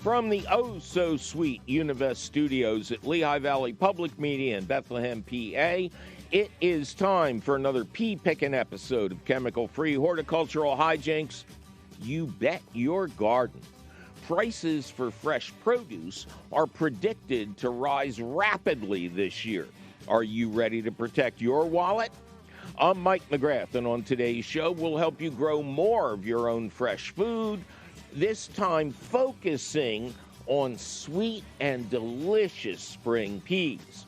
From the oh-so-sweet Univest Studios at Lehigh Valley Public Media in Bethlehem, PA, it is time for another pea-picking episode of chemical-free horticultural hijinks. You bet your garden. Prices for fresh produce are predicted to rise rapidly this year. Are you ready to protect your wallet? I'm Mike McGrath, and on today's show, we'll help you grow more of your own fresh food, this time focusing on sweet and delicious spring peas.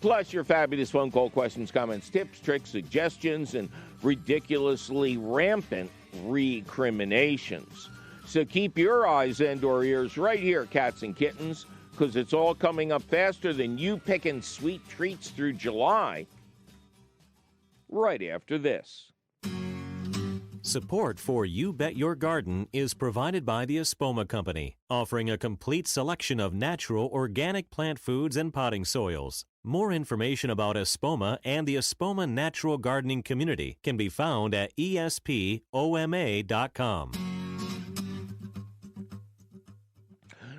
Plus, your fabulous phone call questions, comments, tips, tricks, suggestions, and ridiculously rampant recriminations. So keep your eyes and/or ears right here, cats and kittens, because it's all coming up faster than you picking sweet treats through July. Right after this. Support for You Bet Your Garden is provided by the Espoma Company, offering a complete selection of natural organic plant foods and potting soils. More information about Espoma and the Espoma Natural Gardening Community can be found at espoma.com.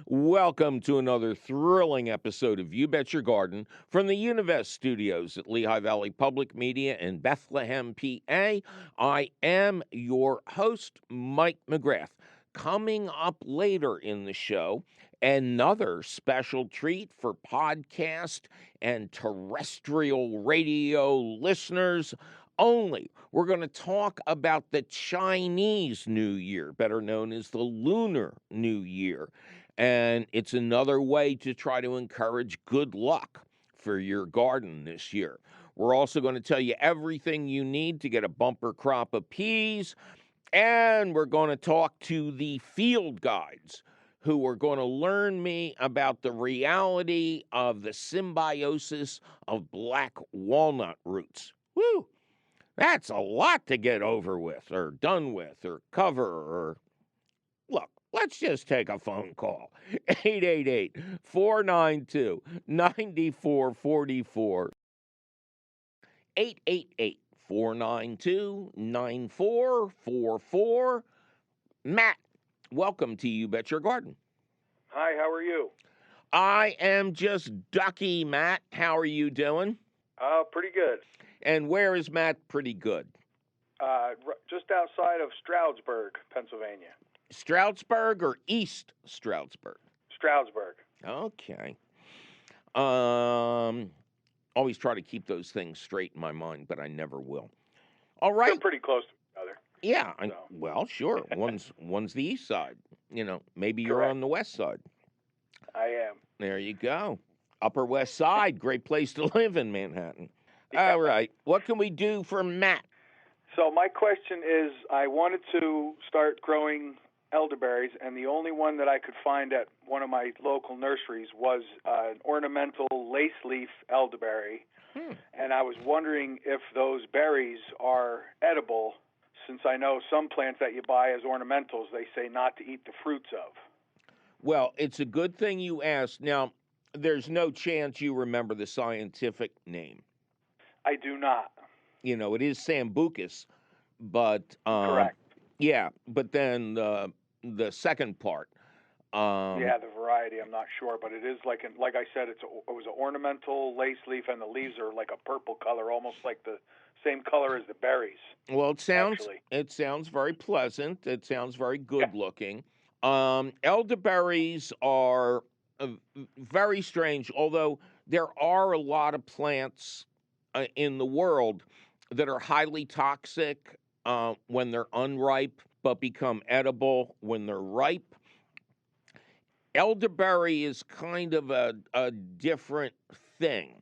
Welcome to another thrilling episode of You Bet Your Garden from the Univest Studios at Lehigh Valley Public Media in Bethlehem, PA. I am your host, Mike McGrath. Coming up later in the show, another special treat for podcast and terrestrial radio listeners only. We're going to talk about the Chinese New Year, better known as the Lunar New Year. And it's another way to try to encourage good luck for your garden this year. We're also going to tell you everything you need to get a bumper crop of peas. And we're going to talk to the field guides who are going to learn me about the reality of the symbiosis of black walnut roots. Woo! That's a lot to get over with or done with or cover or... Look. Let's just take a phone call. 888-492-9444. 888-492-9444. Matt, welcome to You Bet Your Garden. Hi, how are you? I am just ducky, Matt. How are you doing? Pretty good. And where is Matt pretty good? Just outside of Stroudsburg, Pennsylvania. Stroudsburg or East Stroudsburg? Stroudsburg. Okay. Always try to keep those things straight in my mind, but I never will. All right. They're pretty close to each other. Yeah. Well, sure. One's the east side. You know, maybe you're Correct. on the west side. I am. There you go. Upper West Side. Great place to live in Manhattan. Yeah. All right. What can we do for Matt? So my question is, I wanted to start growing elderberries, and the only one that I could find at one of my local nurseries was an ornamental lace leaf elderberry. And I was wondering if those berries are edible, since I know some plants that you buy as ornamentals, they say not to eat the fruits of. Well, it's a good thing you asked. Now, there's no chance you remember the scientific name. I do not. You know, it is Sambucus, but... Correct. Yeah, but then the second part. Yeah, the variety, I'm not sure, but it is like I said, it was an ornamental lace leaf, and the leaves are like a purple color, almost like the same color as the berries. Well, it sounds very pleasant. It sounds very good looking. Elderberries are very strange, although there are a lot of plants in the world that are highly toxic when they're unripe, but become edible when they're ripe. Elderberry is kind of a different thing.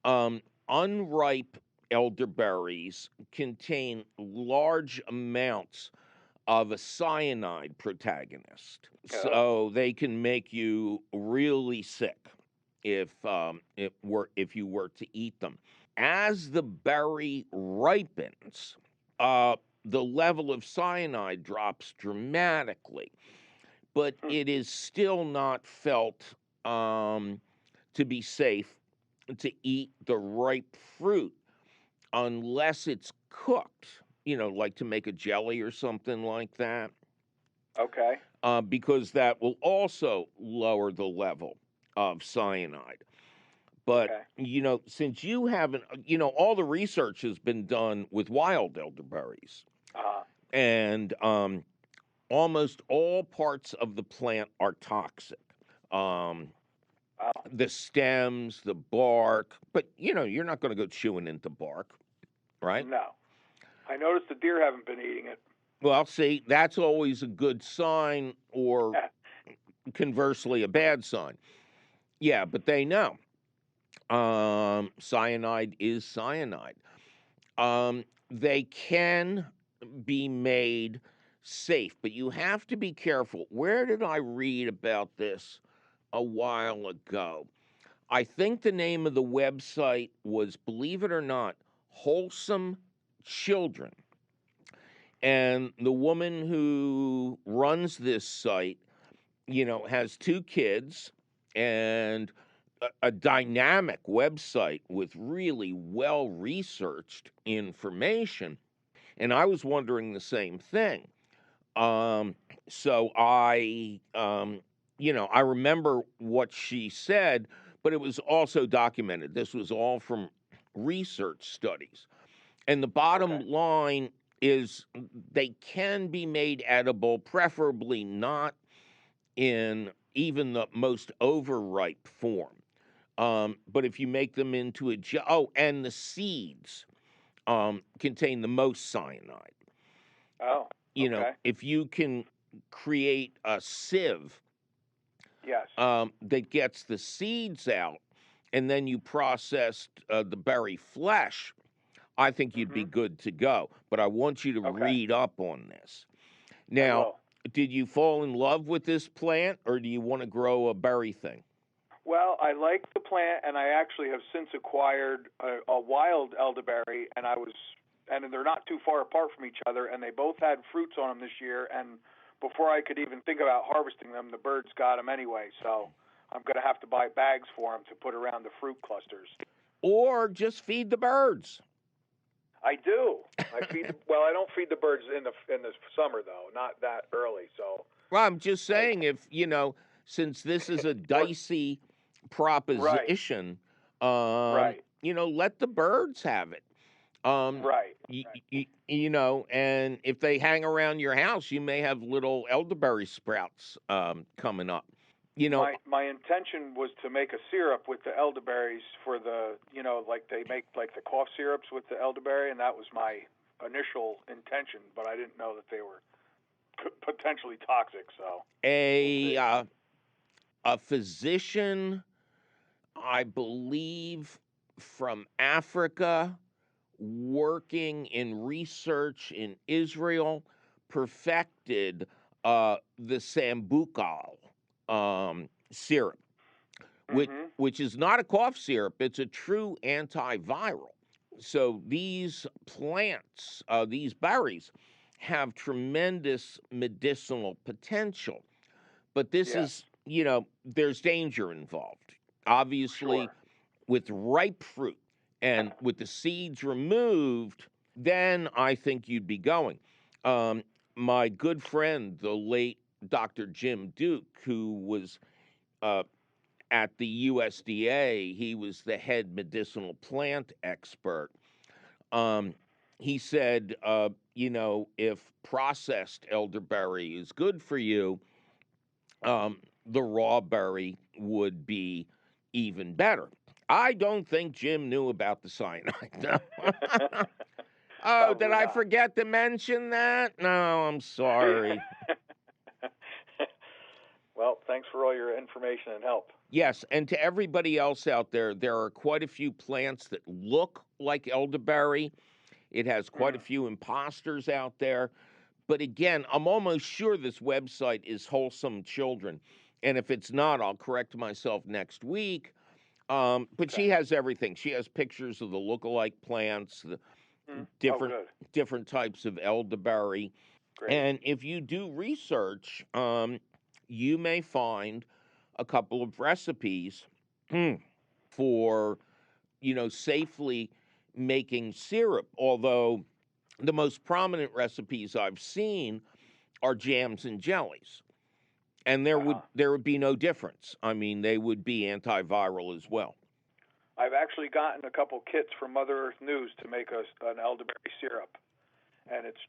Unripe elderberries contain large amounts of a cyanide protagonist, so they can make you really sick if you were to eat them. As the berry ripens, the level of cyanide drops dramatically, but it is still not felt to be safe to eat the ripe fruit unless it's cooked, you know, like to make a jelly or something like that. Okay. because that will also lower the level of cyanide. But, Okay. since you haven't, all the research has been done with wild elderberries, Uh-huh. and almost all parts of the plant are toxic. Um, Wow. the stems, the bark, but, you're not going to go chewing into bark, right? No. I noticed the deer haven't been eating it. Well, see, that's always a good sign, or conversely, a bad sign. Yeah, but they know. Cyanide is cyanide. They can be made safe, but you have to be careful. Where did I read about this a while ago? I think the name of the website was, believe it or not, Wholesome Children. And the woman who runs this site, has two kids and a dynamic website with really well researched information. And I was wondering the same thing. Um, so I remember what she said, but it was also documented. This was all from research studies. And the bottom Okay. line is they can be made edible, preferably not in even the most overripe form. But if you make them into and the seeds contain the most cyanide. Oh, okay. If you can create a sieve Yes. that gets the seeds out, and then you processed the berry flesh, I think you'd be Mhm. good to go. But I want you to Okay. read up on this. I Now, will. did you fall in love with this plant, or do you want to grow a berry thing? Well, I like the plant, and I actually have since acquired a wild elderberry, and they're not too far apart from each other, and they both had fruits on them this year. And before I could even think about harvesting them, the birds got them anyway. So I'm going to have to buy bags for them to put around the fruit clusters. Or just feed the birds? I do. Well, I don't feed the birds in the summer though, not that early. So Well, I'm just I saying, if, since this is a or dicey right, proposition, right, let the birds have it. Um, right, y- right. and if they hang around your house, you may have little elderberry sprouts coming up. You know, My intention was to make a syrup with the elderberries for like they make like the cough syrups with the elderberry, and that was my initial intention, but I didn't know that they were potentially toxic. So we'll a see. uh, a physician, I believe, from Africa, working in research in Israel, perfected the sambucol syrup, which Mhm. which is not a cough syrup. It's a true antiviral. So these plants, these berries, have tremendous medicinal potential. But this Yes. is, there's danger involved. Obviously, Sure. with ripe fruit and with the seeds removed, then I think you'd be going. Um, my good friend, the late Dr. Jim Duke, who was uh, at the USDA, he was the head medicinal plant expert. Um, he said, if processed elderberry is good for you, the raw berry would be even better. I don't think Jim knew about the cyanide. Oh, did Probably I not. forget to mention that? No, I'm sorry. Well, thanks for all your information and help. Yes, and to everybody else out there, there are quite a few plants that look like elderberry. It has quite a Mhm. few imposters out there. But again, I'm almost sure this website is Wholesome Children. And if it's not, I'll correct myself next week. But Okay. she has everything. She has pictures of the look-alike plants, the Mhm. Oh, different good. different types of elderberry. Great. And if you do research, you may find a couple of recipes for, safely making syrup. Although the most prominent recipes I've seen are jams and jellies. And there would be no difference. I mean, they would be antiviral as well. I've actually gotten a couple kits from Mother Earth News to make an elderberry syrup, and it's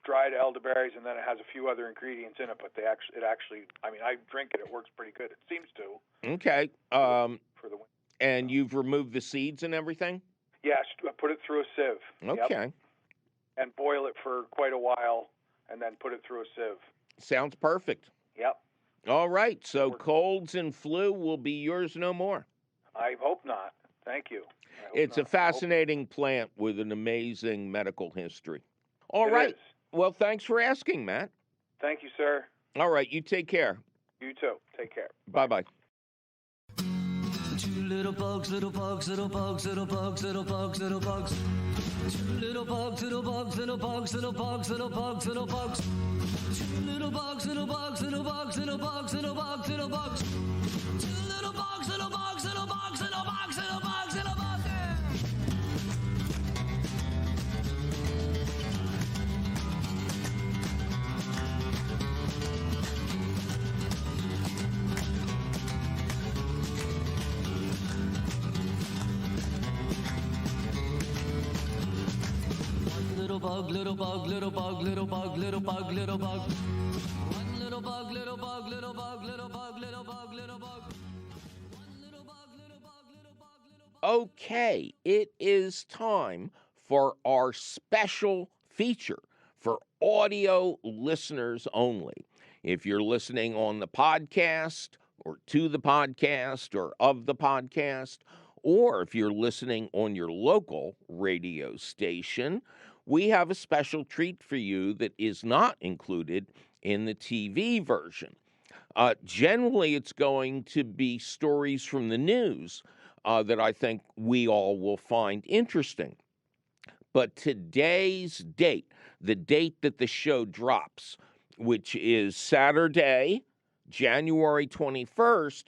dried elderberries, and then it has a few other ingredients in it. But I mean, I drink it; it works pretty good. It seems to. Okay. For the winter. And you've removed the seeds and everything? Yes, put it through a sieve. Okay. Yep. And boil it for quite a while, and then put it through a sieve. Sounds perfect. Yep. All right. So colds and flu will be yours no more. I hope not. Thank you. It's a fascinating plant with an amazing medical history. All right. Well, thanks for asking, Matt. Thank you, sir. All right. You take care. You too. Take care. Bye-bye. Two little bugs, little bugs, little bugs, little bugs, little bugs, little bugs. Two little bugs, little bugs, little bugs, little bugs, little bugs, little bugs. Two little bugs, little bugs, little bugs, little bugs, little bugs, little bugs. Two little bugs, little bugs, little bugs, little bugs, little bugs, little bugs. Little bug, little bug, little bug, little bug, little bug, little bug. One little bug, little bug, little bug, little bug, little bug, little bug. One little bug, little bug, little bug, little bug. Okay, it is time for our special feature for audio listeners only. If you're listening on the podcast or to the podcast or of the podcast, or if you're listening on your local radio station, we have a special treat for you that is not included in the TV version. Generally, it's going to be stories from the news that I think we all will find interesting. But today's date, the date that the show drops, which is Saturday, January 21st,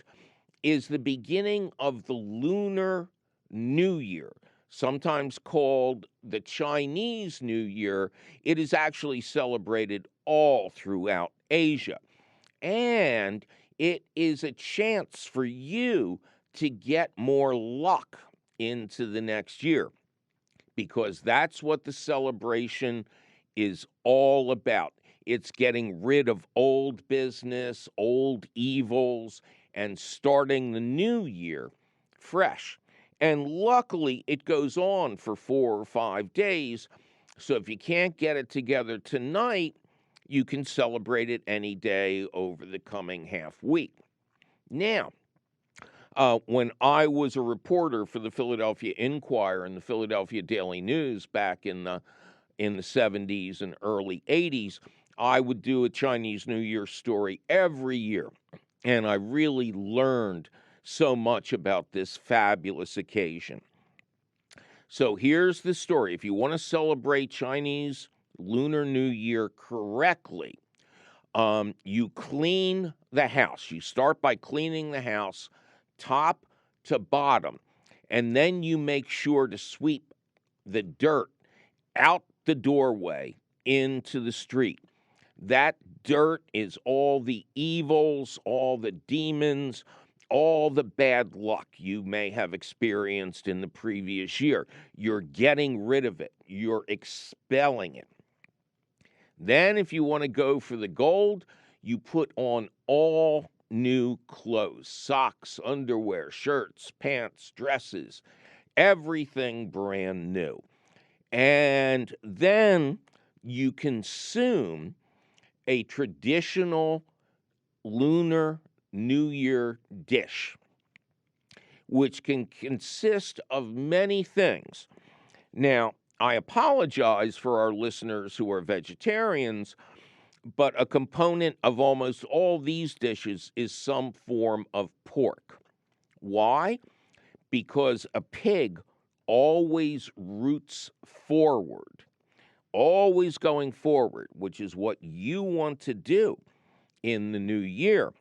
is the beginning of the Lunar New Year, sometimes called the Chinese New Year. It is actually celebrated all throughout Asia. And it is a chance for you to get more luck into the next year, because that's what the celebration is all about. It's getting rid of old business, old evils, and starting the new year fresh. And luckily, it goes on for 4 or 5 days. So if you can't get it together tonight, you can celebrate it any day over the coming half week. Now, when I was a reporter for the Philadelphia Inquirer and the Philadelphia Daily News back in the 70s and early 80s, I would do a Chinese New Year story every year. And I really learned so much about this fabulous occasion. So here's the story. If you want to celebrate Chinese Lunar New Year correctly, you clean the house. You start by cleaning the house top to bottom, and then you make sure to sweep the dirt out the doorway into the street. That dirt is all the evils, all the demons, all the bad luck you may have experienced in the previous year. You're getting rid of it. You're expelling it. Then, if you want to go for the gold, you put on all new clothes, socks, underwear, shirts, pants, dresses, everything brand new. And then you consume a traditional Lunar New Year dish, which can consist of many things. Now, I apologize for our listeners who are vegetarians, but a component of almost all these dishes is some form of pork. Why? Because a pig always roots forward, always going forward, which is what you want to do in the new year.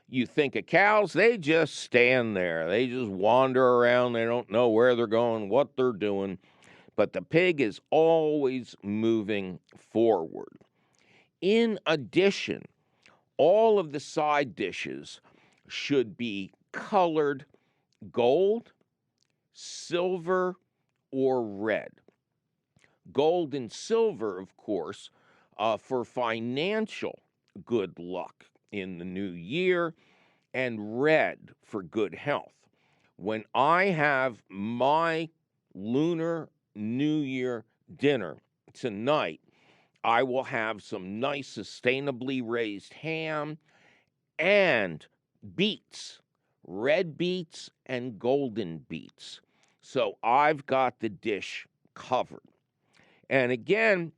You think of cows, they just stand there. They just wander around. They don't know where they're going, what they're doing. But the pig is always moving forward. In addition, all of the side dishes should be colored gold, silver, or red. Gold and silver, of course, for financial good luck in the new year, and red for good health. When I have my Lunar New Year dinner tonight, I will have some nice sustainably raised ham and beets, red beets and golden beets. So I've got the dish covered. And again,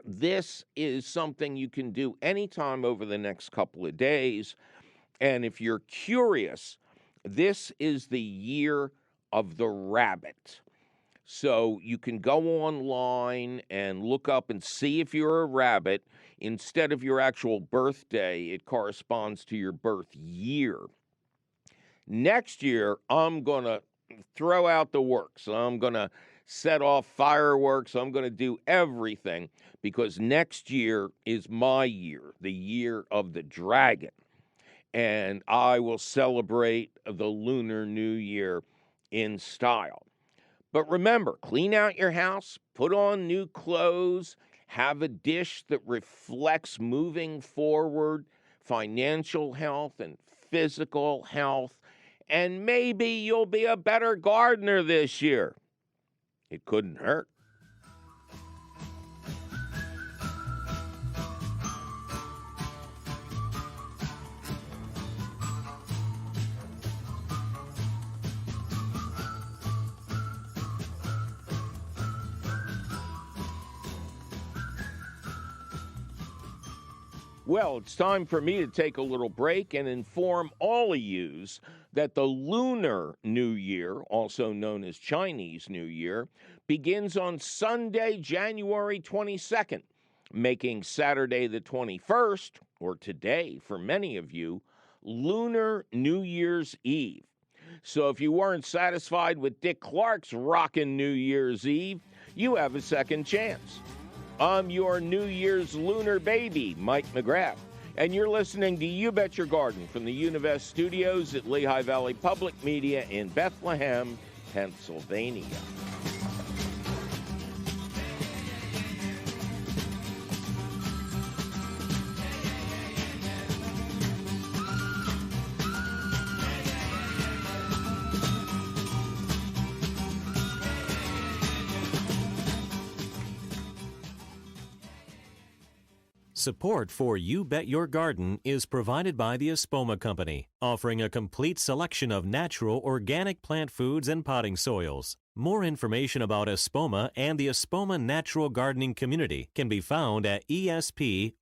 this is something you can do anytime over the next couple of days. And if you're curious, this is the year of the rabbit. So you can go online and look up and see if you're a rabbit. Instead of your actual birthday, it corresponds to your birth year. Next year, I'm going to throw out the works. I'm going to set off fireworks. I'm going to do everything because next year is my year, the year of the dragon. And I will celebrate the Lunar New Year in style. But remember, clean out your house, put on new clothes, have a dish that reflects moving forward, financial health and physical health, and maybe you'll be a better gardener this year. It couldn't hurt. Well, it's time for me to take a little break and inform all of yous that the Lunar New Year, also known as Chinese New Year, begins on Sunday, January 22nd, making Saturday the 21st, or today for many of you, Lunar New Year's Eve. So if you weren't satisfied with Dick Clark's rockin' New Year's Eve, you have a second chance. I'm your New Year's lunar baby, Mike McGrath, and you're listening to You Bet Your Garden from the Univest Studios at Lehigh Valley Public Media in Bethlehem, Pennsylvania. Support for You Bet Your Garden is provided by the Espoma Company, offering a complete selection of natural organic plant foods and potting soils. More information about Espoma and the Espoma Natural Gardening Community can be found at espoma.com.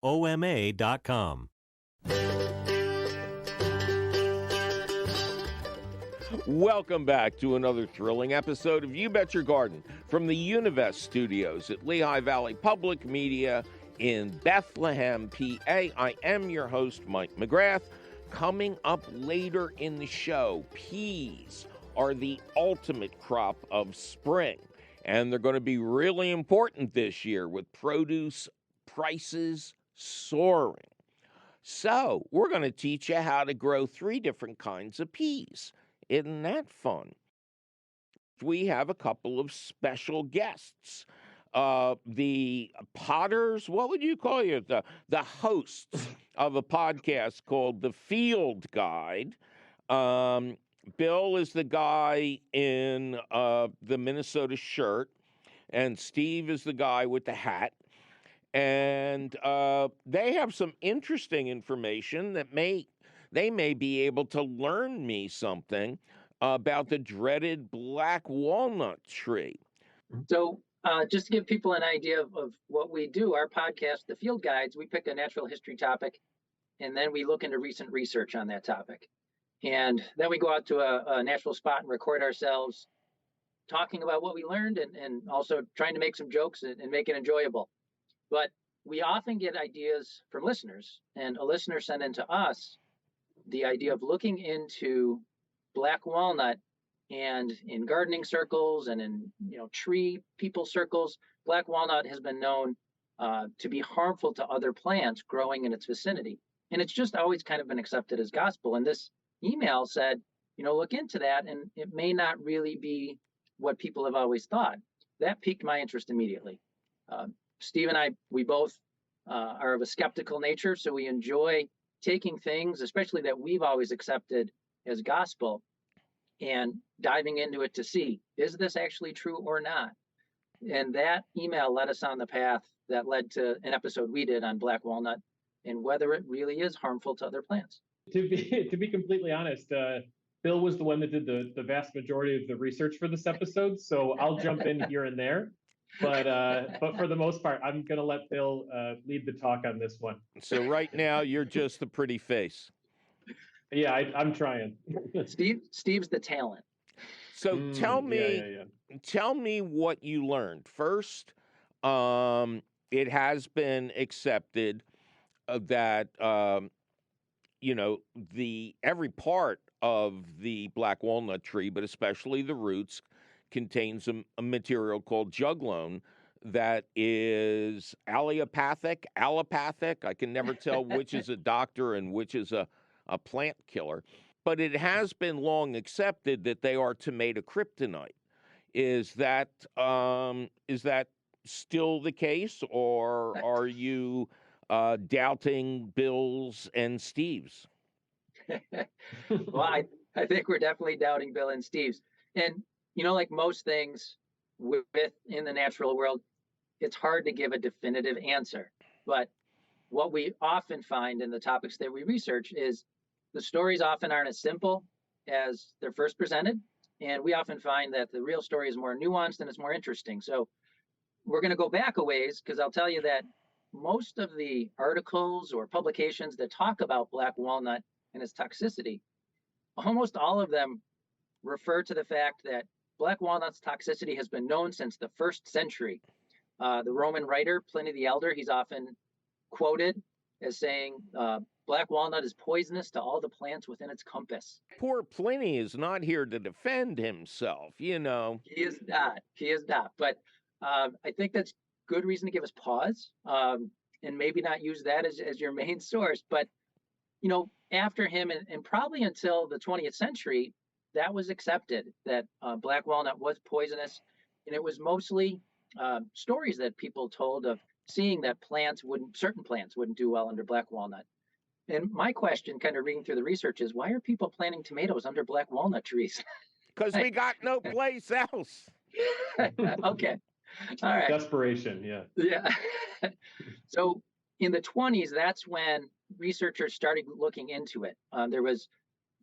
Welcome back to another thrilling episode of You Bet Your Garden from the Univest Studios at Lehigh Valley Public Media in Bethlehem, PA. I am your host, Mike McGrath. Coming up later in the show, peas are the ultimate crop of spring, and they're going to be really important this year with produce prices soaring. So we're going to teach you how to grow 3 different kinds of peas. Isn't that fun? We have a couple of special guests. The potters, what would you call you? The hosts of a podcast called The Field Guide. Bill is the guy in the Minnesota shirt, and Steve is the guy with the hat. And they have some interesting information that they may be able to learn me something about the dreaded black walnut tree. So just to give people an idea of what we do, our podcast, The Field Guides, we pick a natural history topic, and then we look into recent research on that topic. And then we go out to a natural spot and record ourselves talking about what we learned and also trying to make some jokes and make it enjoyable. But we often get ideas from listeners, and a listener sent in to us the idea of looking into black walnut. And in gardening circles and in tree people circles, black walnut has been known to be harmful to other plants growing in its vicinity. And it's just always kind of been accepted as gospel. And this email said, look into that, and it may not really be what people have always thought. That piqued my interest immediately. Steve and I, we both are of a skeptical nature, so we enjoy taking things, especially that we've always accepted as gospel, and diving into it to see, is this actually true or not? And that email led us on the path that led to an episode we did on black walnut and whether it really is harmful to other plants. To be completely honest, Bill was the one that did the vast majority of the research for this episode, so I'll jump in here and there. But for the most part, I'm going to let Bill lead the talk on this one. So right now, you're just the pretty face. Yeah, I'm trying. Steve's the talent. So tell me what you learned. First, it has been accepted that every part of the black walnut tree, but especially the roots, contains a material called juglone that is allopathic. I can never tell which is a doctor and which is a plant killer. But it has been long accepted that they are tomato kryptonite. Is that still the case, or are you doubting Bill's and Steve's? Well, I think we're definitely doubting Bill and Steve's. And, like most things in the natural world, it's hard to give a definitive answer. But what we often find in the topics that we research is the stories often aren't as simple as they're first presented. And we often find that the real story is more nuanced and it's more interesting. So we're going to go back a ways, because I'll tell you that most of the articles or publications that talk about black walnut and its toxicity, almost all of them refer to the fact that black walnut's toxicity has been known since the 1st century. The Roman writer Pliny the Elder, he's often quoted as saying, black walnut is poisonous to all the plants within its compass. Poor Pliny is not here to defend himself, He is not. But I think that's good reason to give us pause, and maybe not use that as your main source. But, after him and probably until the 20th century, that was accepted, that black walnut was poisonous. And it was mostly stories that people told of seeing that certain plants wouldn't do well under black walnut. And my question, kind of reading through the research, is why are people planting tomatoes under black walnut trees? because we got no place else. Okay. All right. Desperation, yeah. Yeah. So in the 1920s, that's when researchers started looking into it. There was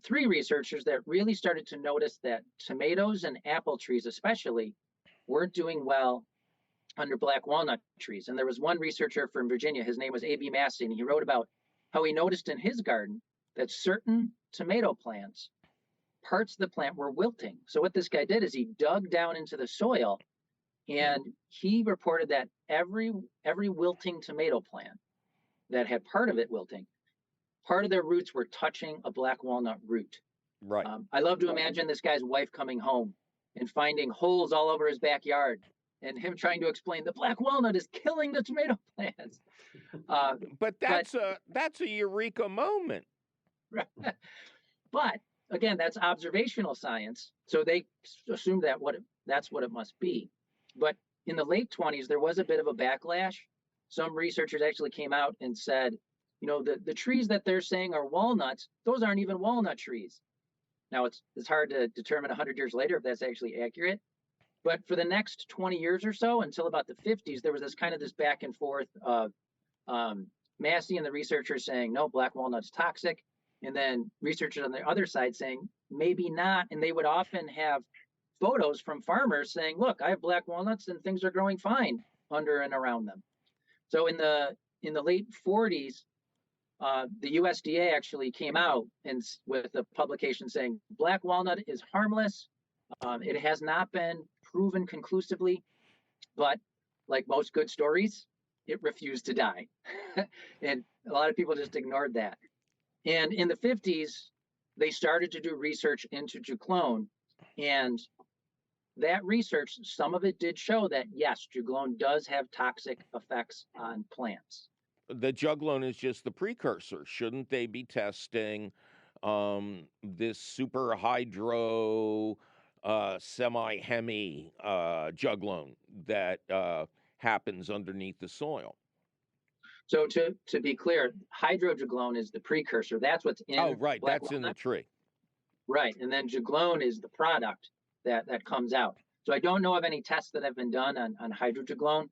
3 researchers that really started to notice that tomatoes and apple trees especially weren't doing well under black walnut trees. And there was one researcher from Virginia, his name was A.B. Massey, and he wrote about how he noticed in his garden that certain tomato plants, parts of the plant were wilting. So what this guy did is he dug down into the soil, and he reported that every wilting tomato plant that had part of it wilting, part of their roots were touching a black walnut root. Right. I love to imagine this guy's wife coming home and finding holes all over his backyard, and him trying to explain the black walnut is killing the tomato plants. But that's a eureka moment. But again, that's observational science. So they assumed that that's what it must be. But in the late 1920s, there was a bit of a backlash. Some researchers actually came out and said, the trees that they're saying are walnuts, those aren't even walnut trees. Now, it's hard to determine 100 years later if that's actually accurate. But for the next 20 years or so, until about the 50s, there was this back and forth of Massey and the researchers saying, no, black walnut's toxic. And then researchers on the other side saying, maybe not. And they would often have photos from farmers saying, look, I have black walnuts and things are growing fine under and around them. So in the late 40s, the USDA actually came out with a publication saying black walnut is harmless. It has not been proven conclusively, but like most good stories, it refused to die. And a lot of people just ignored that. And in the 50s, they started to do research into juglone. And that research, some of it did show that yes, juglone does have toxic effects on plants. The juglone is just the precursor. Shouldn't they be testing this super hydro semi-hemi juglone that happens underneath the soil? So to be clear, hydrojuglone is the precursor. That's what's Oh, in right. black That's in the walnut. tree. Right. And then juglone is the product that comes out. So I don't know of any tests that have been done on hydrojuglone.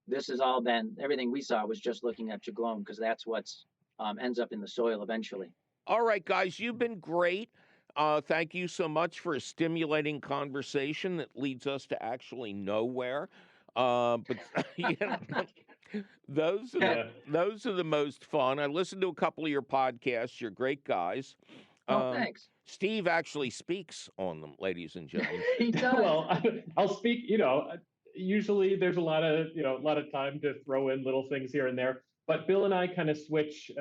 This has all been, everything we saw was just looking at juglone because that's what's ends up in the soil eventually. All right, guys, you've been great. Thank you so much for a stimulating conversation that leads us to actually nowhere. But you know, those are Yeah. those are the most fun. I listened to a couple of your podcasts. You're great guys. Oh, thanks. Steve actually speaks on them, ladies and gentlemen. He does. Well, I'll speak. Usually there's a lot of time to throw in little things here and there. But Bill and I kind of switch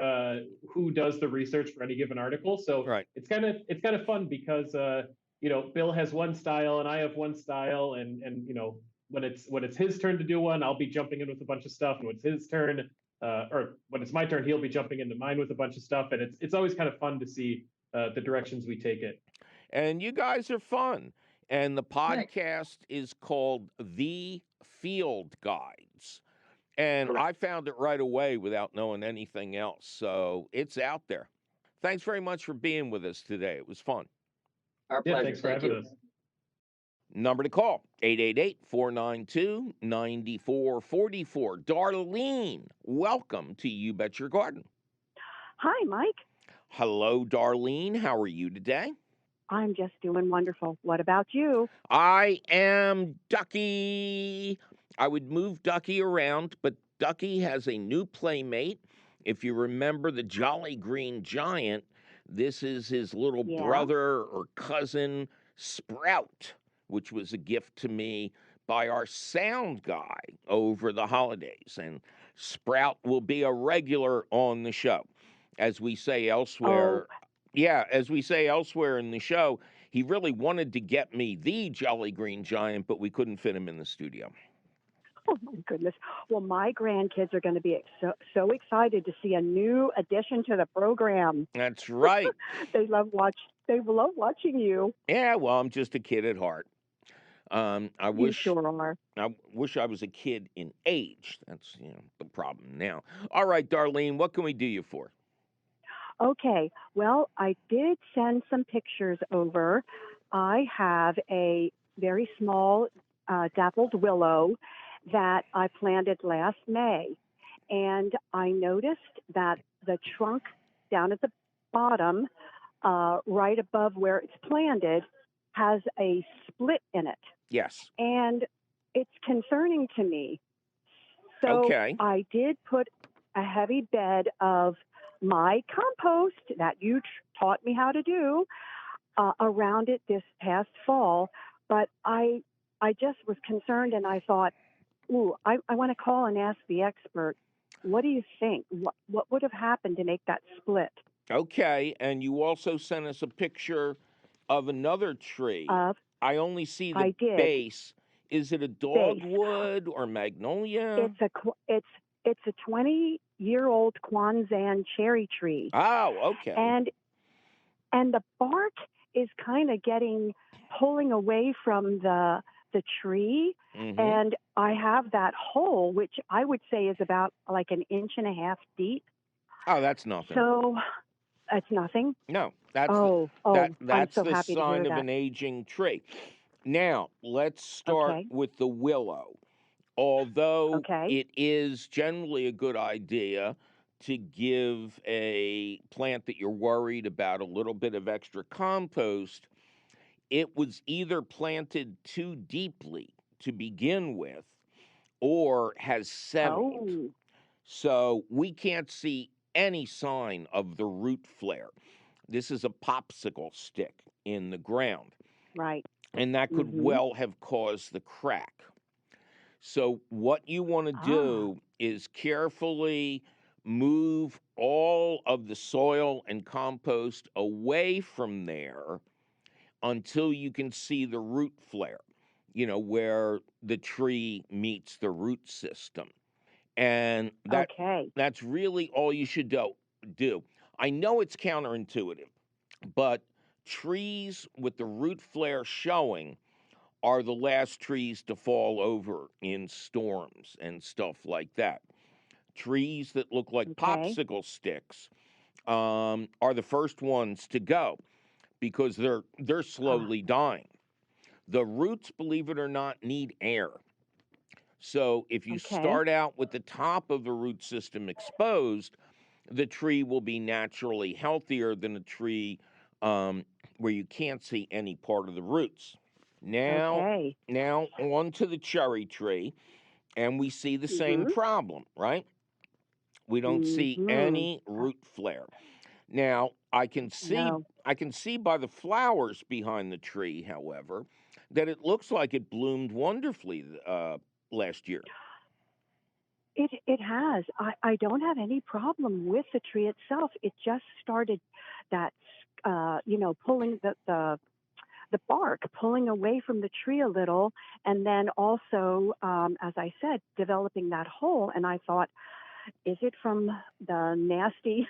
who does the research for any given article. So Right. it's kind of fun because Bill has one style and I have one style, and when it's his turn to do one, I'll be jumping in with a bunch of stuff, and when it's his turn, or when it's my turn, he'll be jumping into mine with a bunch of stuff, and it's always kind of fun to see the directions we take it. And you guys are fun. And the Thanks. podcast is called The Field Guides. And Correct. I found it right away without knowing anything else. So it's out there. Thanks very much for being with us today. It was fun. Our Yeah, pleasure. thanks for Thank having you. us. Number to call 888-492-9444. Darlene, welcome to You Bet Your Garden. Hi, Mike. Hello, Darlene. How are you today? I'm just doing wonderful. What about you? I am Ducky. I would move Ducky around, but Ducky has a new playmate. If you remember the Jolly Green Giant, this is his little Yeah. brother or cousin, Sprout, which was a gift to me by our sound guy over the holidays. And Sprout will be a regular on the show. As we say elsewhere, as we say elsewhere in the show, he really wanted to get me the Jolly Green Giant, but we couldn't fit him in the studio. Oh, my goodness. Well, my grandkids are going to be so excited to see a new addition to the program. That's right. They love watching you. Yeah, well, I'm just a kid at heart. I You wish sure are. I wish I was a kid in age. That's the problem now. All right, Darlene, what can we do you for? Okay. Well, I did send some pictures over. I have a very small dappled willow that I planted last May. And I noticed that the trunk down at the bottom, right above where it's planted, has a split in it. Yes. And it's concerning to me. So Okay. I did put a heavy bed of my compost that you taught me how to do around it this past fall. But I just was concerned, and I thought, ooh, I want to call and ask the expert. What do you think? What would have happened to make that split? Okay, and you also sent us a picture of another tree. I only see the base. Is it a dogwood or magnolia? It's a 20-year-old Kwanzan cherry tree. Oh, okay. And the bark is kind of pulling away from the tree, and I have that hole, which I would say is about like an inch and a half deep. Oh, that's nothing. So that's nothing. No, that's I'm so the happy to sign hear of that. an aging tree. Now, let's start with the willow. Although it is generally a good idea to give a plant that you're worried about a little bit of extra compost, it was either planted too deeply to begin with or has settled. Oh. So we can't see any sign of the root flare. This is a popsicle stick in the ground. Right. And that could well have caused the crack. So what you want to do is carefully move all of the soil and compost away from there until you can see the root flare. where the tree meets the root system. And Okay. that's really all you should do. I know it's counterintuitive, but trees with the root flare showing are the last trees to fall over in storms and stuff like that. Trees that look like Okay. popsicle sticks are the first ones to go because they're Ah, slowly dying. The roots, believe it or not, need air. So if you okay. start out with the top of the root system exposed, the tree will be naturally healthier than a tree um, where you can't see any part of the roots. Now, Okay. now on to the cherry tree, and we see the same Mhm. problem, right? We don't see Mhm. any root flare. Now, I can see No. I can see by the flowers behind the tree, however, that it looks like it bloomed wonderfully last year. It has. I don't have any problem with the tree itself. It just started that pulling the bark, pulling away from the tree a little, and then also, as I said, developing that hole. And I thought, is it from the nasty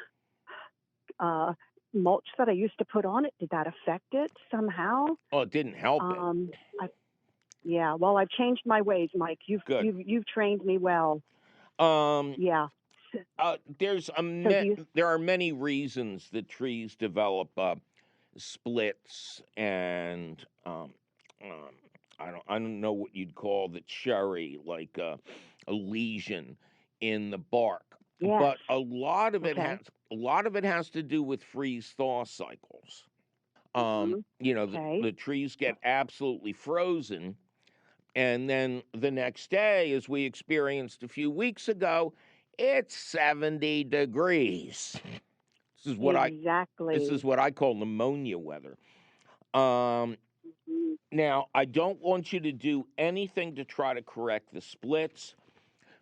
uh, mulch that I used to put on it? Did that affect it somehow? Oh, it didn't help it. Um, I, yeah. Well, I've changed my ways, Mike. Good. You've trained me well. Um, Yeah. So do you? there are many reasons that trees develop splits and um, I don't know what you'd call the cherry, like a lesion in the bark, Yes. but Okay. a lot of it has to do with freeze thaw cycles. Hmm. Okay. The trees get absolutely frozen, and then the next day, as we experienced a few weeks ago, it's 70 degrees. This is what I this is Exactly. what I call pneumonia weather. Um, Mhm. Now, I don't want you to do anything to try to correct the splits,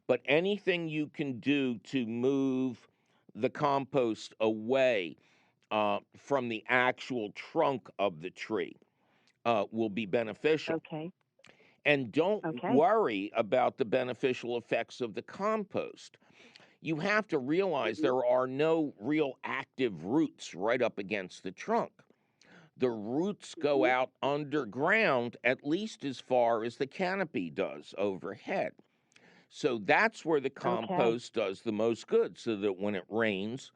but anything you can do to move the compost away from the actual trunk of the tree will be beneficial. Okay. And don't Okay. worry about the beneficial effects of the compost. You have to realize Hmm. there are no real active roots right up against the trunk. The roots go Hmm. out underground at least as far as the canopy does overhead. So that's where the Okay. compost does the most good, so that when it rains,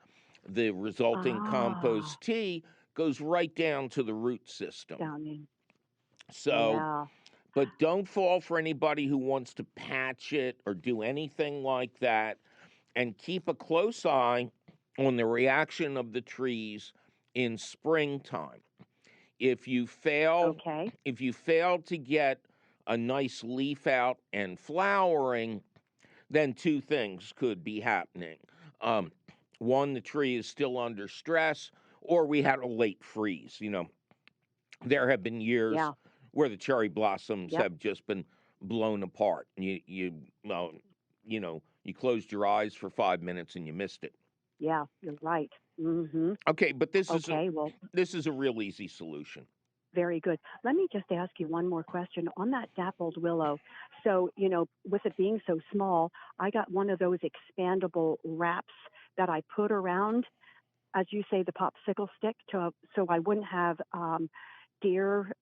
the resulting Ah, compost tea goes right down to the root system. down in. So, Yeah. but don't fall for anybody who wants to patch it or do anything like that. And keep a close eye on the reaction of the trees in springtime. If you fail, Okay. if you fail to get a nice leaf out and flowering, then two things could be happening. Um, One, the tree is still under stress, or we had a late freeze. There have been years Yeah. where the cherry blossoms Yep. have just been blown apart. Well, you closed your eyes for 5 minutes and you missed it. Yeah. You're right. Hmm. Okay, but Okay. Well, this is a real easy solution. very good. Let me just ask you one more question on that dappled willow. So, with it being so small, I got one of those expandable wraps that I put around, as you say, the popsicle stick, so I wouldn't have deer,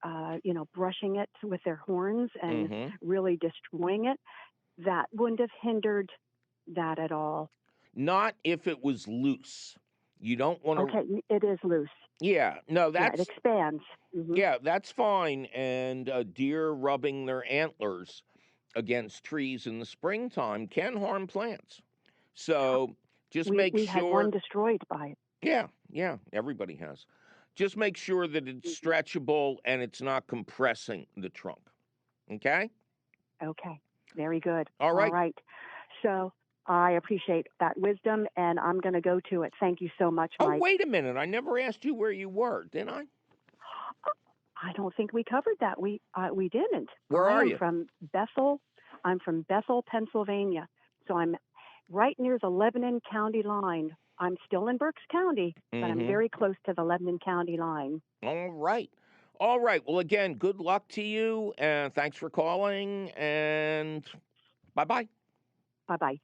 brushing it with their horns and Hmm. really destroying it. That wouldn't have hindered that at all. Not if it was loose. You don't want to. Okay, it is loose. Yeah, no, Yeah, it expands. Hmm. that's fine. And deer rubbing their antlers against trees in the springtime can harm plants. So just make We had one sure. destroyed by it. Yeah, everybody has. Just make sure that it's Mhm. stretchable and it's not compressing the trunk. Okay? Okay, very good. All All right. right. So I appreciate that wisdom, and I'm going to go to it. Thank you so much, Oh, Mike. wait a minute. I never asked you where you were, did I? I don't think we covered that. We didn't. Where I are am you? from Bethel. I'm from Bethel, Pennsylvania. So I'm right near the Lebanon County line. I'm still in Berks County, but I'm Mm-hmm. very close to the Lebanon County line. All right. All right. Well, again, good luck to you, and thanks for calling, and bye-bye. Bye-bye.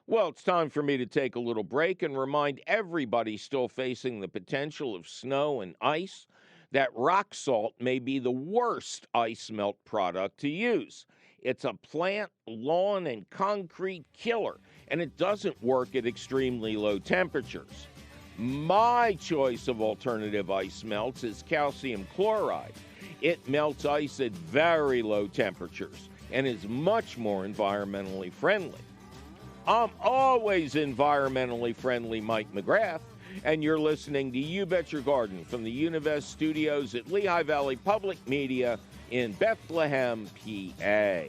Well, it's time for me to take a little break and remind everybody still facing the potential of snow and ice that rock salt may be the worst ice melt product to use. It's a plant, lawn, and concrete killer, and it doesn't work at extremely low temperatures. My choice of alternative ice melts is calcium chloride. It melts ice at very low temperatures and is much more environmentally friendly. I'm always environmentally friendly Mike McGrath, and you're listening to You Bet Your Garden from the Univest studios at Lehigh Valley Public Media in Bethlehem, PA.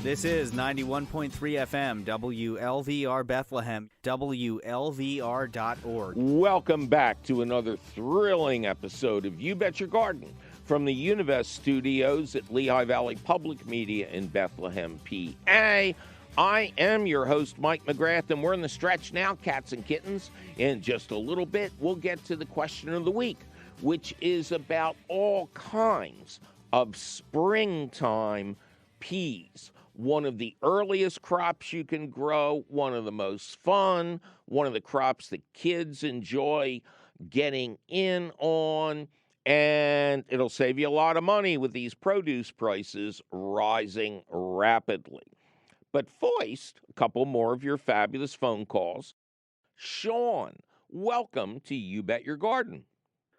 This is 91.3 FM, WLVR Bethlehem, WLVR.org. Welcome back to another thrilling episode of You Bet Your Garden from the Univest studios at Lehigh Valley Public Media in Bethlehem, PA. I am your host, Mike McGrath, and we're in the stretch now, cats and kittens. In just a little bit, we'll get to the question of the week, which is about all kinds of springtime peas. One of the earliest crops you can grow, one of the most fun, one of the crops that kids enjoy getting in on, and it'll save you a lot of money with these produce prices rising rapidly. But first, a couple more of your fabulous phone calls. Sean, welcome to You Bet Your Garden.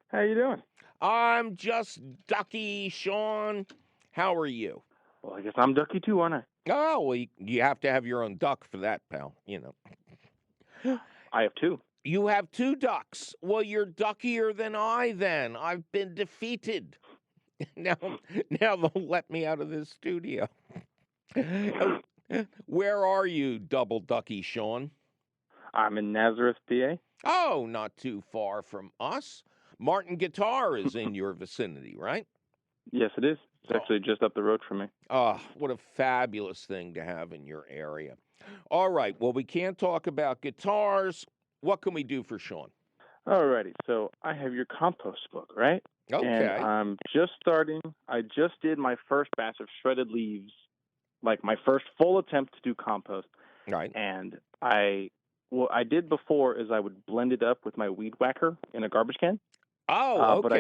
How you doing? I'm just ducky, Sean. How are you? Well, I guess I'm ducky too, aren't I? Oh, well, you have to have your own duck for that, pal, you know. I have two. You have two ducks. Well, you're duckier than I then. I've been defeated. Now they'll let me out of this studio. Where are you, double ducky Sean? I'm in Nazareth, PA. Oh, not too far from us. Martin Guitar is in your vicinity, right? Yes, it is. It's actually just up the road from me. Oh, what a fabulous thing to have in your area. All right, well, we can't talk about guitars. What can we do for Sean? Alrighty, so I have your compost book, right? Okay. And I'm just starting. I just did my first batch of shredded leaves, like my first full attempt to do compost. Right. And what I did before is I would blend it up with my weed whacker in a garbage can. Oh, okay. But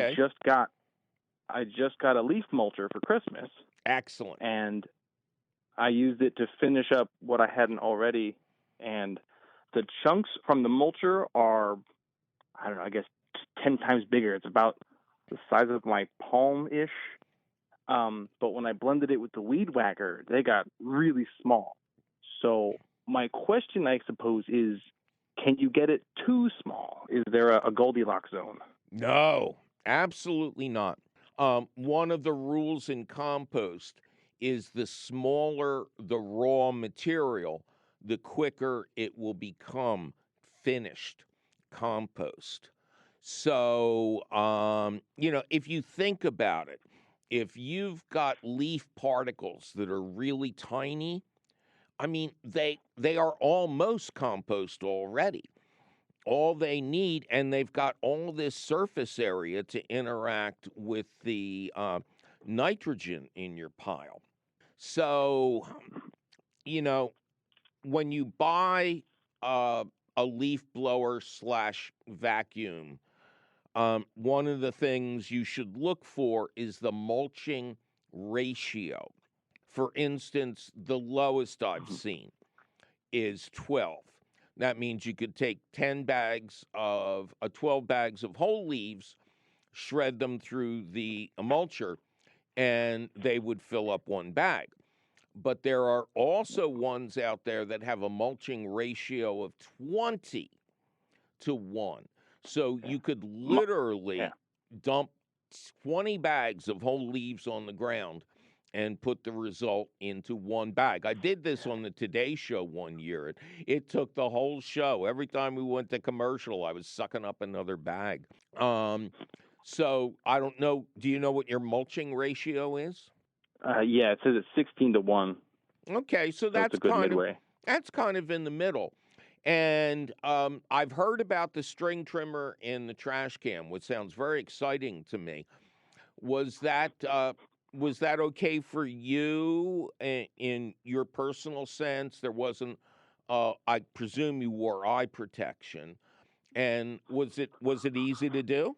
I just got a leaf mulcher for Christmas. Excellent. And I used it to finish up what I hadn't already. And the chunks from the mulcher are, I don't know, I guess 10 times bigger. It's about the size of my palm-ish. But when I blended it with the weed whacker, they got really small. So my question, I suppose, is, can you get it too small? Is there a Goldilocks zone? No, absolutely not. One of the rules in compost is the smaller the raw material, the quicker it will become finished compost. So, if you think about it, if you've got leaf particles that are really tiny, I mean, they are almost compost already. All they need, and they've got all this surface area to interact with the nitrogen in your pile. So, when you buy a leaf blower / vacuum, one of the things you should look for is the mulching ratio. For instance, the lowest I've seen is 12. That means you could take 12 bags of whole leaves, shred them through the mulcher, and they would fill up one bag. But there are also ones out there that have a mulching ratio of 20 to 1. So you could literally dump 20 bags of whole leaves on the ground and put the result into one bag. I did this on the Today Show one year. It took the whole show. Every time we went to commercial, I was sucking up another bag. So I don't know. Do you know what your mulching ratio is? Yeah, it says it's 16-1. Okay, so So it's a good midway. that's kind of in the middle. And I've heard about the string trimmer in the trash can, which sounds very exciting to me. Was that okay for you in your personal sense? There wasn't. I presume you wore eye protection, and was it easy to do?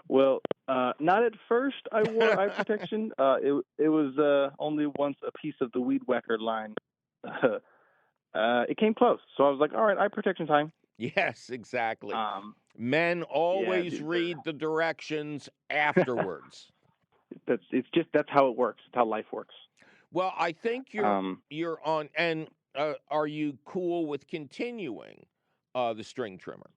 Well, not at first. I wore eye protection. It was only once a piece of the weed whacker line. It came close, so I was like, "All right, eye protection time." Yes, exactly. Men Yeah, always read the directions afterwards. that's how it works. It's how life works. Well, I think you're on. And are you cool with continuing the string trimmer?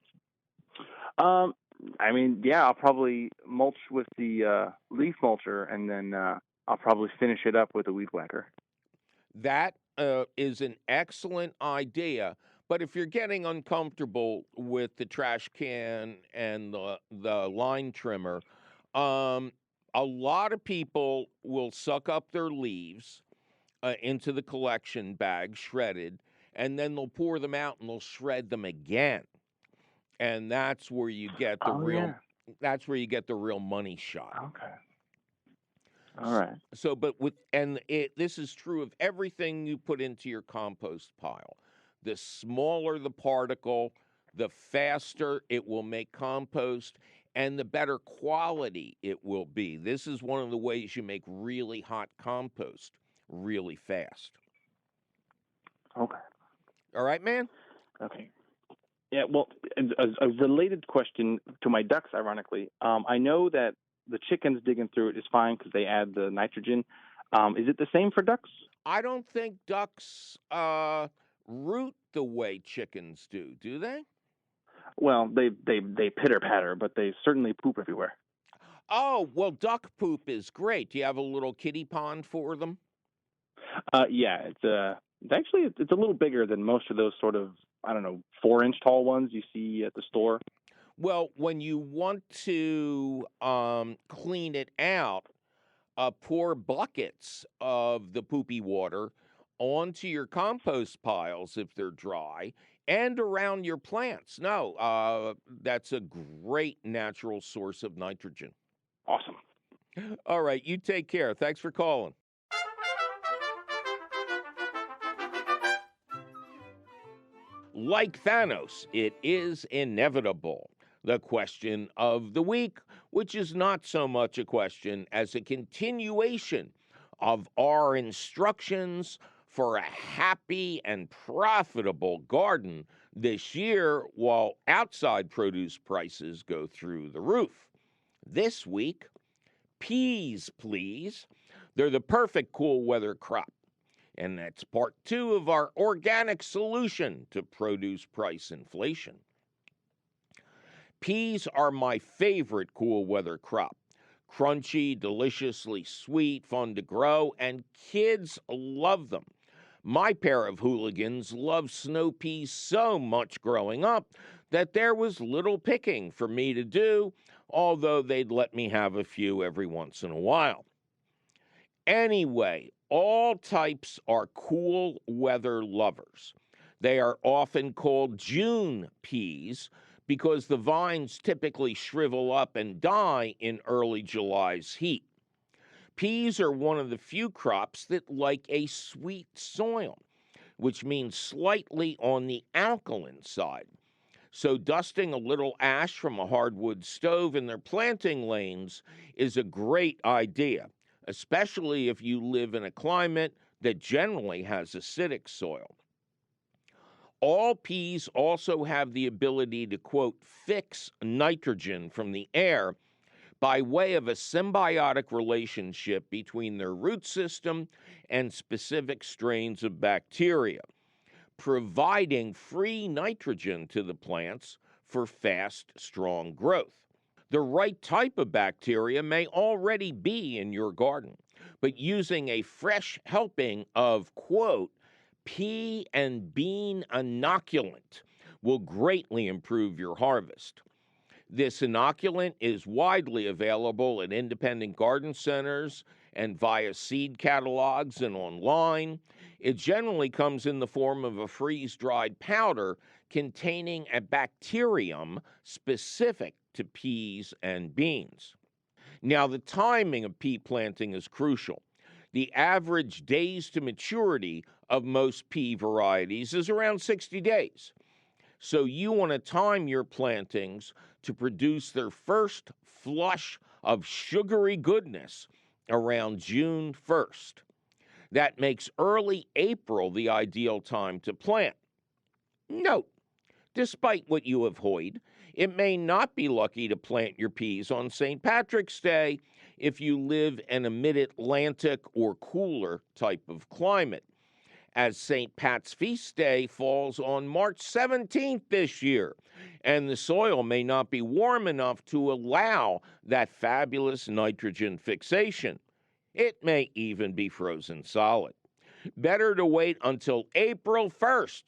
I mean, yeah, I'll probably mulch with the leaf mulcher, and then I'll probably finish it up with a weed whacker. That is an excellent idea. But if you're getting uncomfortable with the trash can and the line trimmer, a lot of people will suck up their leaves into the collection bag, shredded, and then they'll pour them out and they'll shred them again. And that's where you get the real. Yeah. That's where you get the real money shot. Okay. All right. So, but this is true of everything you put into your compost pile. The smaller the particle, the faster it will make compost, and the better quality it will be. This is one of the ways you make really hot compost really fast. Okay. All right, man? Okay. Yeah, well, a related question to my ducks, ironically. I know that the chickens digging through it is fine because they add the nitrogen. Is it the same for ducks? I don't think ducks root the way chickens do they? Well, they pitter patter, but they certainly poop everywhere. Oh, well, duck poop is great. Do you have a little kiddie pond for them? Yeah, it's actually it's a little bigger than most of those sort of 4-inch tall ones you see at the store. Well, when you want to clean it out, pour buckets of the poopy water onto your compost piles if they're dry and around your plants. No, that's a great natural source of nitrogen. Awesome. All right, you take care. Thanks for calling. Like Thanos, it is inevitable. The question of the week, which is not so much a question as a continuation of our instructions for a happy and profitable garden this year while outside produce prices go through the roof. This week, peas, please. They're the perfect cool weather crop. And that's part 2 of our organic solution to produce price inflation. Peas are my favorite cool weather crop. Crunchy, deliciously sweet, fun to grow, and kids love them. My pair of hooligans loved snow peas so much growing up that there was little picking for me to do, although they'd let me have a few every once in a while. Anyway, all types are cool weather lovers. They are often called June peas because the vines typically shrivel up and die in early July's heat. Peas are one of the few crops that like a sweet soil, which means slightly on the alkaline side. So dusting a little ash from a hardwood stove in their planting lanes is a great idea, especially if you live in a climate that generally has acidic soil. All peas also have the ability to, quote, fix nitrogen from the air by way of a symbiotic relationship between their root system and specific strains of bacteria, providing free nitrogen to the plants for fast, strong growth. The right type of bacteria may already be in your garden, but using a fresh helping of, quote, pea and bean inoculant will greatly improve your harvest. This inoculant is widely available at independent garden centers and via seed catalogs and online. It generally comes in the form of a freeze-dried powder containing a bacterium specific to peas and beans. Now, the timing of pea planting is crucial. The average days to maturity of most pea varieties is around 60 days. So you want to time your plantings to produce their first flush of sugary goodness around June 1st. That makes early April the ideal time to plant. Note, despite what you have heard, it may not be lucky to plant your peas on St. Patrick's Day if you live in a mid-Atlantic or cooler type of climate, as St. Pat's Feast Day falls on March 17th this year, and the soil may not be warm enough to allow that fabulous nitrogen fixation. It may even be frozen solid. Better to wait until April 1st,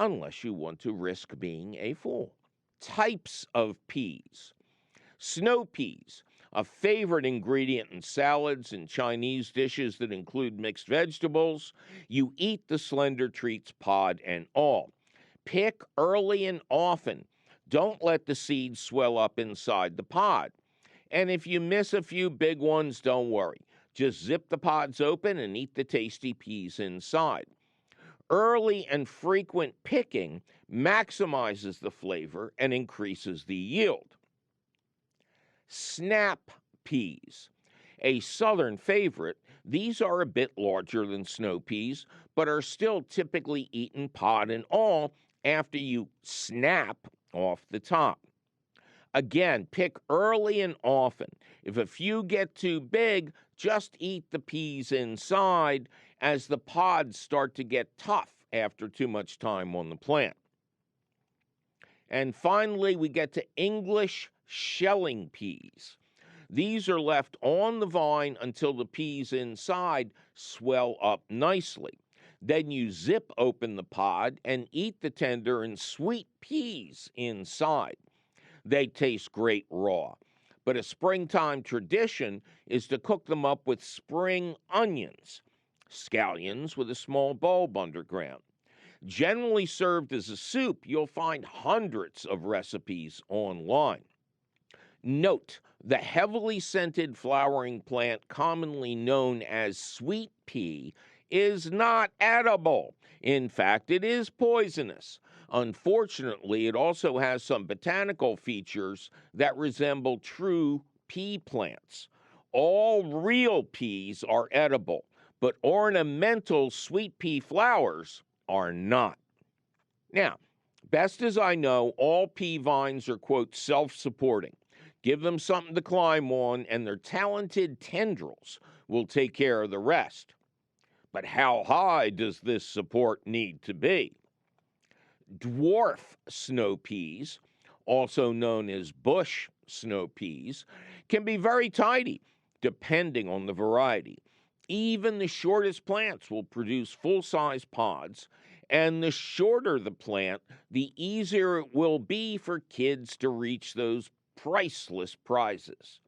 unless you want to risk being a fool. Types of peas. Snow peas, a favorite ingredient in salads and Chinese dishes that include mixed vegetables. You eat the slender treats pod and all. Pick early and often. Don't let the seeds swell up inside the pod. And if you miss a few big ones, don't worry. Just zip the pods open and eat the tasty peas inside. Early and frequent picking maximizes the flavor and increases the yield. Snap peas, a southern favorite. These are a bit larger than snow peas, but are still typically eaten pod and all after you snap off the top. Again, pick early and often. If a few get too big, just eat the peas inside, as the pods start to get tough after too much time on the plant. And finally, we get to English shelling peas. These are left on the vine until the peas inside swell up nicely. Then you zip open the pod and eat the tender and sweet peas inside. They taste great raw, but a springtime tradition is to cook them up with spring onions, scallions with a small bulb underground. Generally served as a soup, you'll find hundreds of recipes online. Note, the heavily scented flowering plant commonly known as sweet pea is not edible. In fact, it is poisonous. Unfortunately, it also has some botanical features that resemble true pea plants. All real peas are edible, but ornamental sweet pea flowers are not. Now, best as I know, all pea vines are, quote, self-supporting. Give them something to climb on, and their talented tendrils will take care of the rest. But how high does this support need to be? Dwarf snow peas, also known as bush snow peas, can be very tidy, depending on the variety. Even the shortest plants will produce full-size pods, and the shorter the plant, the easier it will be for kids to reach those priceless prizes.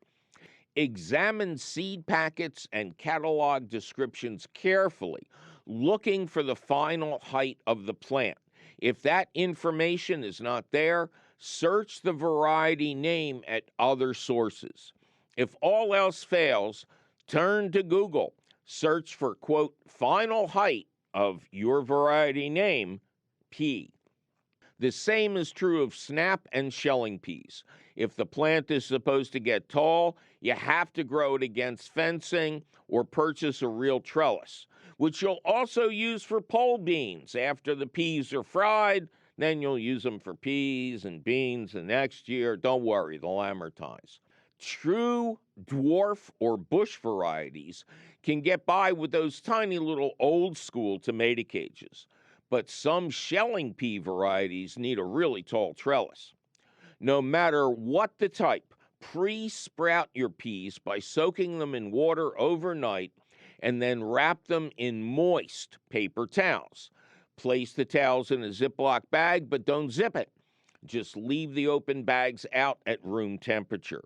Examine seed packets and catalog descriptions carefully, looking for the final height of the plant. If that information is not there, search the variety name at other sources. If all else fails, turn to Google. Search for, quote, final height of your variety name, pea. The same is true of snap and shelling peas. If the plant is supposed to get tall, you have to grow it against fencing or purchase a real trellis, which you'll also use for pole beans. After the peas are fried, then you'll use them for peas and beans the next year. Don't worry, they'll amortize. True dwarf or bush varieties can get by with those tiny little old school tomato cages, but some shelling pea varieties need a really tall trellis. No matter what the type, pre-sprout your peas by soaking them in water overnight and then wrap them in moist paper towels. Place the towels in a Ziploc bag, but don't zip it. Just leave the open bags out at room temperature.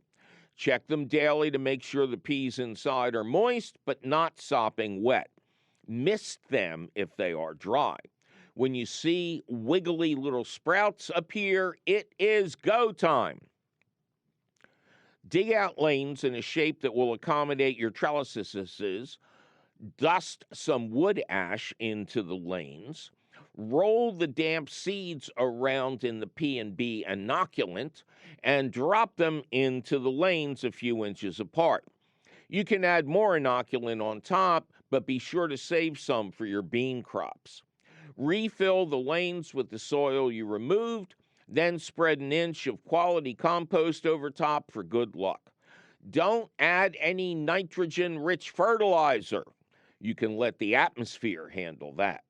Check them daily to make sure the peas inside are moist, but not sopping wet. Mist them if they are dry. When you see wiggly little sprouts appear, it is go time. Dig out lanes in a shape that will accommodate your trellises. Dust some wood ash into the lanes. Roll the damp seeds around in the P&B inoculant and drop them into the lanes a few inches apart. You can add more inoculant on top, but be sure to save some for your bean crops. Refill the lanes with the soil you removed, then spread an inch of quality compost over top for good luck. Don't add any nitrogen-rich fertilizer. You can let the atmosphere handle that.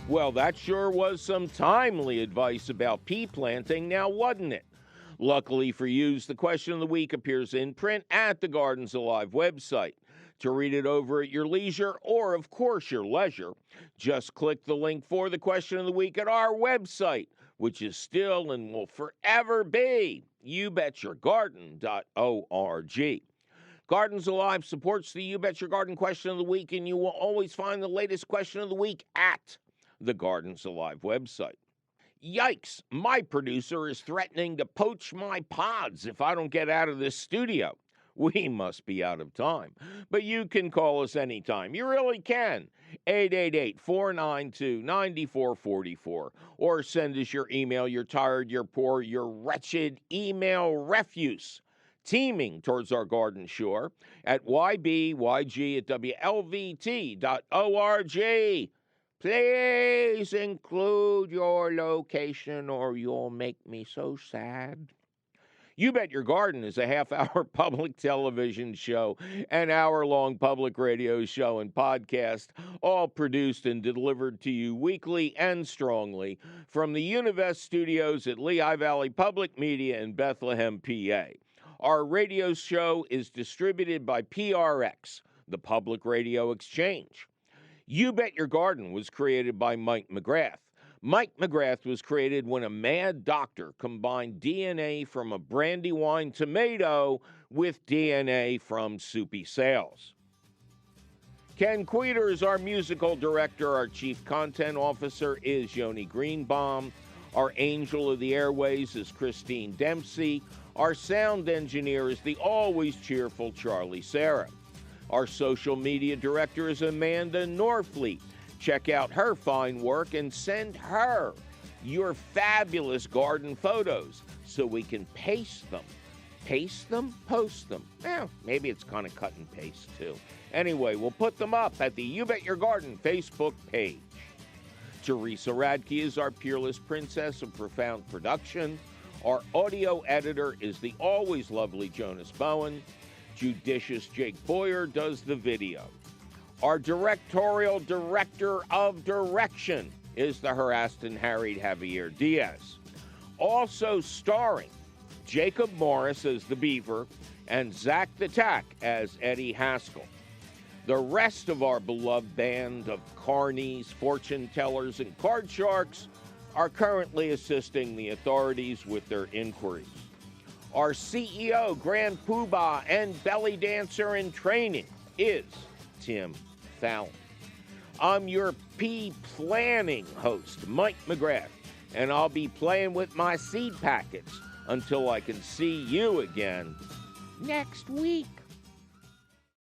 Well, that sure was some timely advice about pea planting now, wasn't it? Luckily for you, the question of the week appears in print at the Gardens Alive website. To read it over at your leisure, or of course your leisure, just click the link for the question of the week at our website, which is still and will forever be YBetYourGarden.org. Gardens Alive supports the You Bet Your Garden question of the week, and you will always find the latest question of the week at the Gardens Alive website. Yikes, my producer is threatening to poach my pods if I don't get out of this studio. We must be out of time. But you can call us anytime. You really can. 888-492-9444. Or send us your email. You're tired, you're poor, you're wretched email refuse teeming towards our garden shore at YBYG@WLVT.org. Please include your location or you'll make me so sad. You Bet Your Garden is a half-hour public television show, an hour-long public radio show and podcast, all produced and delivered to you weekly and strongly from the Univest studios at Lehigh Valley Public Media in Bethlehem, PA. Our radio show is distributed by PRX, the Public Radio Exchange. You Bet Your Garden was created by Mike McGrath. Mike McGrath was created when a mad doctor combined DNA from a Brandywine tomato with DNA from Soupy Sales. Ken Queter is our musical director. Our chief content officer is Yoni Greenbaum. Our angel of the airways is Christine Dempsey. Our sound engineer is the always cheerful Charlie Sarah. Our social media director is Amanda Norfleet. Check out her fine work and send her your fabulous garden photos so we can paste them. Paste them? Post them. Maybe it's kind of cut and paste too. Anyway, we'll put them up at the You Bet Your Garden Facebook page. Teresa Radke is our peerless princess of profound production. Our audio editor is the always lovely Jonas Bowen. Judicious Jake Boyer does the video. Our directorial director of direction is the harassed and harried Javier Diaz. Also starring Jacob Morris as the Beaver and Zach the Tack as Eddie Haskell. The rest of our beloved band of carnies, fortune tellers, and card sharks are currently assisting the authorities with their inquiries. Our CEO, Grand Poobah, and belly dancer in training is Tim Fallon. I'm your planning host, Mike McGrath, and I'll be playing with my seed packets until I can see you again next week.